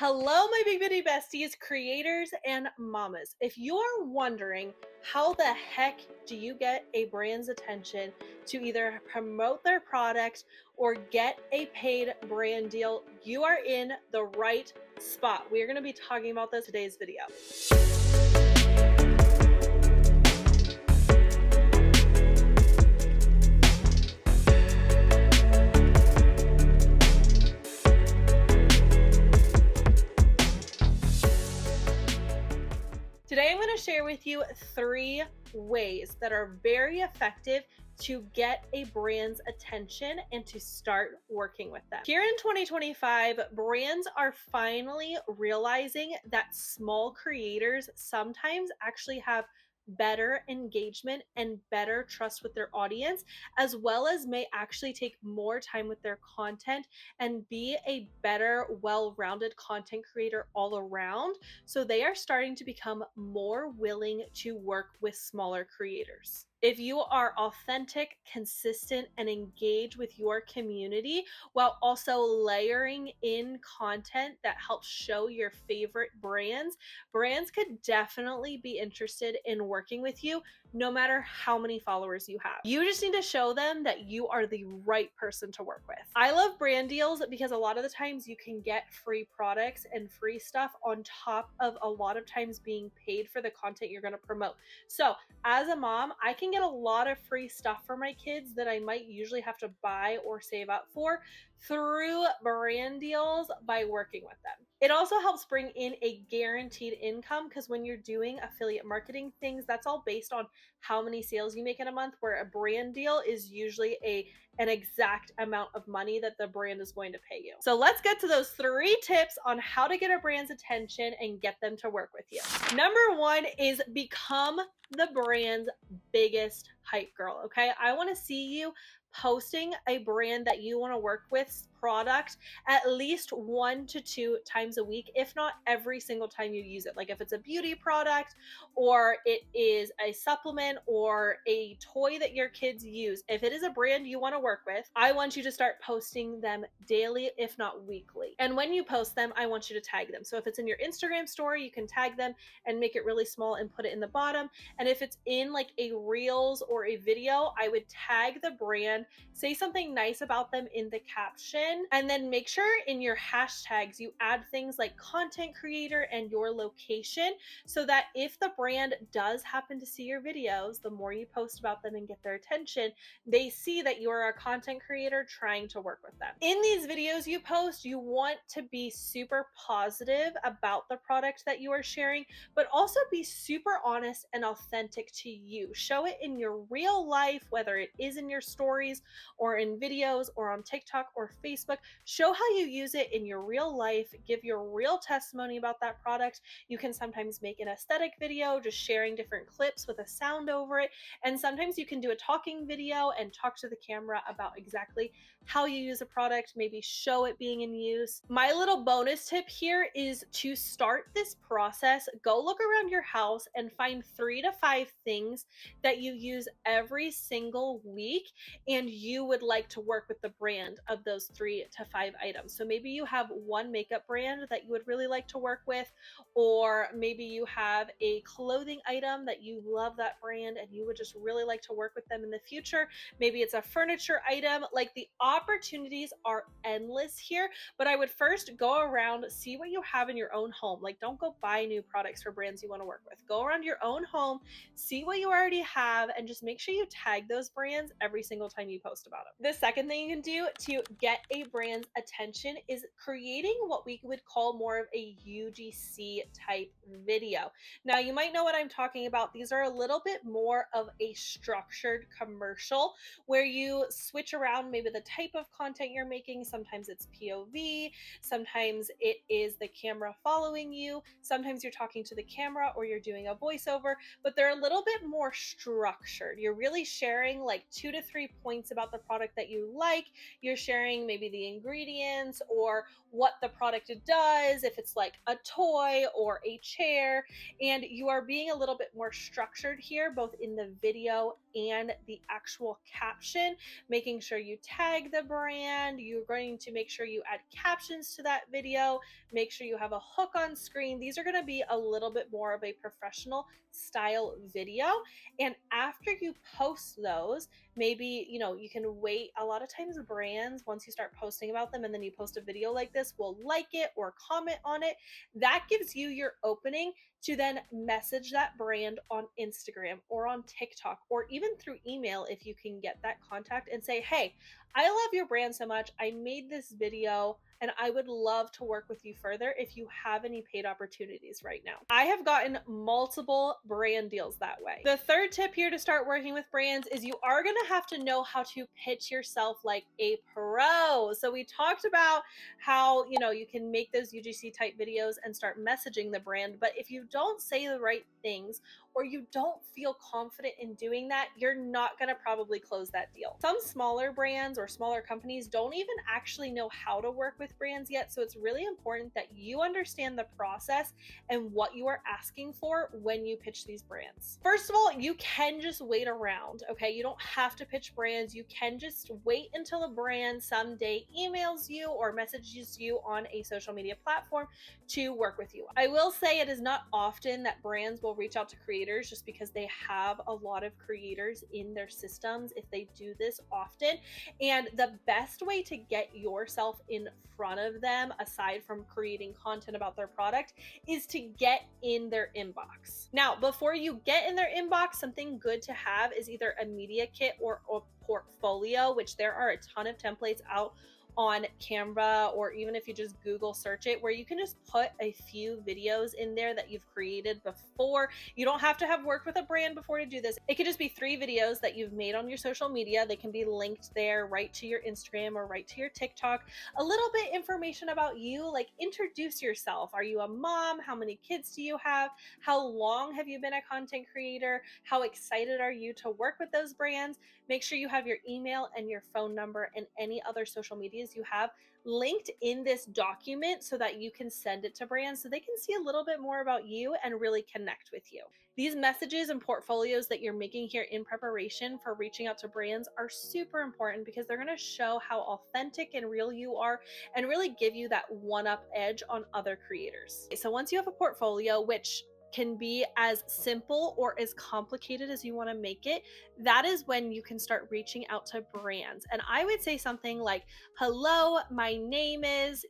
Hello, my big bitty besties, creators and mamas. If you are wondering how the heck do you get a brand's attention to either promote their product or get a paid brand deal, you are in the right spot. We are going to be talking about this in today's video. Today, I'm going to share with you 3 ways that are very effective to get a brand's attention and to start working with them. Here in 2025, brands are finally realizing that small creators sometimes actually have better engagement and better trust with their audience, as well as may actually take more time with their content and be a better, well-rounded content creator all around. So they are starting to become more willing to work with smaller creators. If you are authentic, consistent, and engage with your community while also layering in content that helps show your favorite brands, brands could definitely be interested in working with you no matter how many followers you have. You just need to show them that you are the right person to work with. I love brand deals because a lot of the times you can get free products and free stuff on top of a lot of times being paid for the content you're going to promote. So as a mom, I can get a lot of free stuff for my kids that I might usually have to buy or save up for through brand deals by working with them. It also helps bring in a guaranteed income because when you're doing affiliate marketing things, that's all based on how many sales you make in a month, where a brand deal is usually an exact amount of money that the brand is going to pay you. So let's get to those 3 tips on how to get a brand's attention and get them to work with you. Number 1 is become the brand's biggest hype girl, okay? I want to see you posting a brand that you want to work with product at least 1 to 2 times a week, if not every single time you use it. Like if it's a beauty product or it is a supplement or a toy that your kids use, if it is a brand you want to work with, I want you to start posting them daily, if not weekly. And when you post them, I want you to tag them. So if it's in your Instagram story, you can tag them and make it really small and put it in the bottom. And if it's in like a reels or a video, I would tag the brand, say something nice about them in the caption, and then make sure in your hashtags you add things like content creator and your location, so that if the brand does happen to see your videos, the more you post about them and get their attention, they see that you are a content creator trying to work with them. In these videos you post, you want to be super positive about the product that you are sharing, but also be super honest and authentic to you. Show it in your real life, whether it is in your stories or in videos or on TikTok or Facebook. Show how you use it in your real life. Give your real testimony about that product. You can sometimes make an aesthetic video, just sharing different clips with a sound over it. And sometimes you can do a talking video and talk to the camera about exactly how you use a product, maybe show it being in use. My little bonus tip here is to start this process, go look around your house and find 3 to 5 things that you use every single week and you would like to work with the brand of those 3 to 5 items. So maybe you have one makeup brand that you would really like to work with, or maybe you have a clothing item that you love that brand and you would just really like to work with them in the future. Maybe it's a furniture item. Like, the opportunities are endless here, but I would first go around, see what you have in your own home. Like, don't go buy new products for brands you want to work with. Go around your own home, see what you already have, and just make sure you tag those brands every single time you post about them. The second thing you can do to get a brand's attention is creating what we would call more of a UGC type video. Now, you might know what I'm talking about. These are a little bit more of a structured commercial where you switch around maybe the type of content you're making. Sometimes it's POV, sometimes it is the camera following you, sometimes you're talking to the camera or you're doing a voiceover, but they're a little bit more structured. You're really sharing like 2 to 3 points about the product that you like. You're sharing maybe maybe the ingredients or what the product does, if it's like a toy or a chair, and you are being a little bit more structured here, both in the video and the actual caption, making sure you tag the brand. You're going to make sure you add captions to that video, make sure you have a hook on screen. These are going to be a little bit more of a professional style video. And after you post those, maybe, you can wait. A lot of times brands, once you start posting about them and then you post a video like this, will like it or comment on it. That gives you your opening to then message that brand on Instagram or on TikTok or even through email if you can get that contact and say, hey, I love your brand so much. I made this video and I would love to work with you further if you have any paid opportunities right now. I have gotten multiple brand deals that way. The third tip here to start working with brands is you are going to have to know how to pitch yourself like a pro. So we talked about how, you can make those UGC type videos and start messaging the brand, but if you don't say the right things or you don't feel confident in doing that, you're not going to probably close that deal. Some smaller brands or smaller companies don't even actually know how to work with brands yet. So it's really important that you understand the process and what you are asking for when you pitch these brands. First of all, you can just wait around, okay? You don't have to pitch brands. You can just wait until a brand someday emails you or messages you on a social media platform to work with you. I will say it is not often that brands will reach out to creators just because they have a lot of creators in their systems if they do this often. And the best way to get yourself in front of them, aside from creating content about their product, is to get in their inbox. Now, before you get in their inbox, something good to have is either a media kit or a portfolio, which there are a ton of templates out on Canva, or even if you just Google search it, where you can just put a few videos in there that you've created before. You don't have to have worked with a brand before to do this. It could just be 3 videos that you've made on your social media. They can be linked there right to your Instagram or right to your TikTok. A little bit information about you, like introduce yourself. Are you a mom? How many kids do you have? How long have you been a content creator? How excited are you to work with those brands? Make sure you have your email and your phone number and any other social medias you have linked in this document so that you can send it to brands so they can see a little bit more about you and really connect with you. These messages and portfolios that you're making here in preparation for reaching out to brands are super important because they're going to show how authentic and real you are and really give you that one-up edge on other creators. So once you have a portfolio, which can be as simple or as complicated as you want to make it, that is when you can start reaching out to brands. And I would say something like, hello, my name is,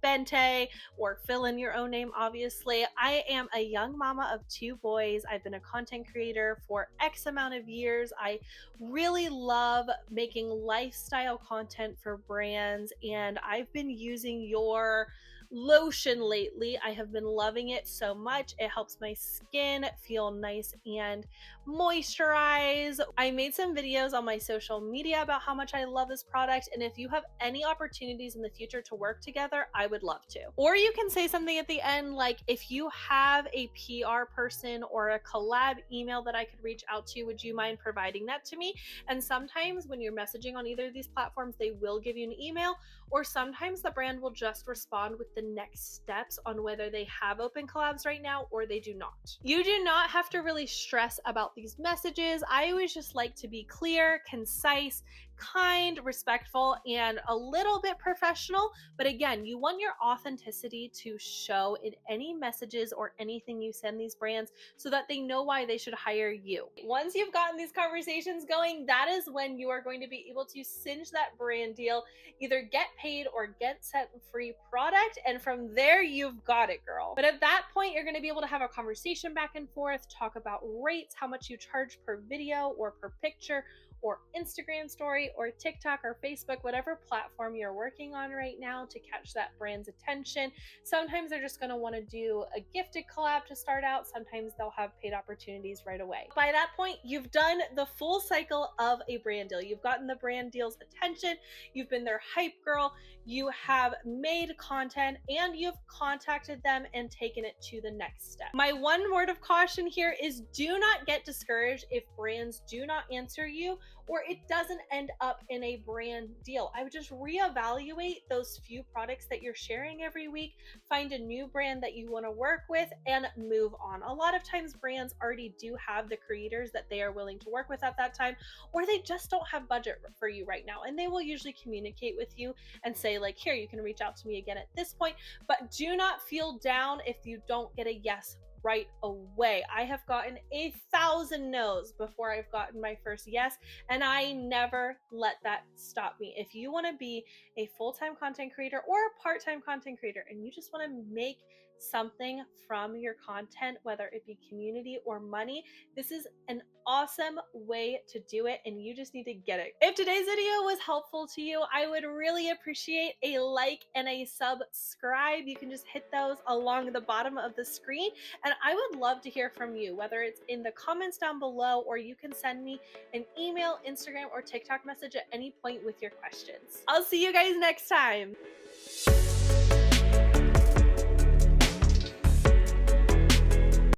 Bente, or fill in your own name, obviously. I am a young mama of 2 boys. I've been a content creator for X amount of years. I really love making lifestyle content for brands, and I've been using your lotion lately. I have been loving it so much. It helps my skin feel nice and moisturized. I made some videos on my social media about how much I love this product, and if you have any opportunities in the future to work together, I would love to. Or you can say something at the end like, if you have a PR person or a collab email that I could reach out to, would you mind providing that to me? And sometimes when you're messaging on either of these platforms, they will give you an email, or sometimes the brand will just respond with the next steps on whether they have open collabs right now or they do not. You do not have to really stress about these messages. I always just like to be clear, concise, kind, respectful, and a little bit professional. But again, you want your authenticity to show in any messages or anything you send these brands so that they know why they should hire you. Once you've gotten these conversations going, that is when you are going to be able to cinch that brand deal, either get paid or get set free product. And from there, you've got it, girl. But at that point, you're going to be able to have a conversation back and forth, talk about rates, how much you charge per video or per picture, or Instagram story or TikTok or Facebook, whatever platform you're working on right now to catch that brand's attention. Sometimes they're just going to want to do a gifted collab to start out. Sometimes they'll have paid opportunities right away. By that point, you've done the full cycle of a brand deal. You've gotten the brand deal's attention. You've been their hype girl. You have made content and you've contacted them and taken it to the next step. My one word of caution here is do not get discouraged if brands do not answer you or it doesn't end up in a brand deal. I would just reevaluate those few products that you're sharing every week, find a new brand that you want to work with, and move on. A lot of times brands already do have the creators that they are willing to work with at that time, or they just don't have budget for you right now, and they will usually communicate with you and say like, here, you can reach out to me again at this point. But do not feel down if you don't get a yes right away. I have gotten 1,000 no's before I've gotten my first yes, and I never let that stop me. If you want to be a full-time content creator or a part-time content creator and you just want to make something from your content, whether it be community or money, this is an awesome way to do it, and you just need to get it. If today's video was helpful to you, I would really appreciate a like and a subscribe. You can just hit those along the bottom of the screen, and I would love to hear from you, whether it's in the comments down below, or you can send me an email, Instagram, or TikTok message at any point with your questions. I'll see you guys next time.